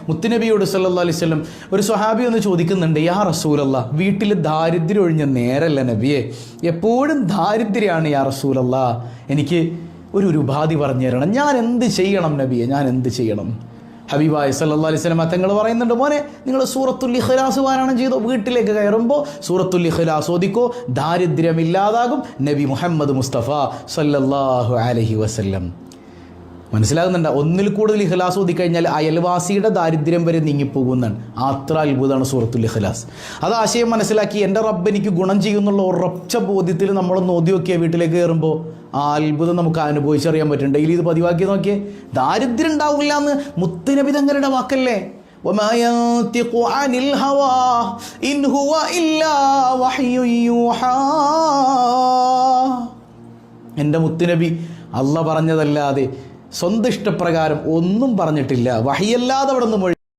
മുത്തുനബിയോട് സല്ലല്ലാഹു അലൈഹി വസല്ലം ഒരു സ്വഹാബി ഒന്ന് ചോദിക്കുന്നുണ്ട്, യാ റസൂലല്ലാ, വീട്ടിൽ ദാരിദ്ര്യം ഒഴിഞ്ഞ നേരല്ല നബിയെ, എപ്പോഴും ദാരിദ്ര്യമാണ് യാ റസൂലല്ലാ, എനിക്ക് ഒരു ഉപാധി പറഞ്ഞു തരണം, ഞാൻ എന്ത് ചെയ്യണം നബിയെ, ഞാൻ എന്ത് ചെയ്യണം? ഹബീബായ സല്ലല്ലാഹു അലൈഹി വസല്ലം തങ്ങൾ പറയുന്നുണ്ട്, മോനെ നിങ്ങൾ സൂറത്തുൽ ഇഖ്ലാസ് പാരായണം ചെയ്തോ, വീട്ടിലേക്ക് കയറുമ്പോൾ സൂറത്തുൽ ഇഖ്ലാസ് ഓതിക്കോ, ദാരിദ്ര്യമില്ലാതാകും. നബി മുഹമ്മദ് മുസ്തഫ സല്ലല്ലാഹു അലൈഹി വസല്ലം. മനസ്സിലാകുന്നുണ്ട്? ഒന്നിൽ കൂടുതൽ ഇഖ്ലാസ് ഓതിക്കഴിഞ്ഞാൽ അയൽവാസിയുടെ ദാരിദ്ര്യം വരെ നീങ്ങിപ്പോകുന്നതാണ്. അത്ര അത്ഭുതമാണ് സൂറത്തുൽ ഇഖ്ലാസ്. അത് ആശയം മനസ്സിലാക്കി എൻ്റെ റബ്ബ് എനിക്ക് ഗുണം ചെയ്യുന്നുള്ള ഉറച്ച ബോധ്യത്തിൽ നമ്മളൊന്ന് ഓതി നോക്കിയ വീട്ടിലേക്ക് കയറുമ്പോൾ ആ അത്ഭുതം നമുക്ക് അനുഭവിച്ചറിയാൻ പറ്റും. ഡെയിലി ഇത് പതിവാക്കി നോക്കിയേ, ദാരിദ്ര്യം ഉണ്ടാവില്ല എന്ന് മുത്തുനബി തങ്ങളുടെ വാക്കല്ലേ. എൻ്റെ മുത്തുനബി അള്ളാഹ് പറഞ്ഞതല്ലാതെ സ്വന്തം ഇഷ്ടപ്രകാരം ഒന്നും പറഞ്ഞിട്ടില്ല. വഹിയല്ലാതെ അവിടെ നിന്ന്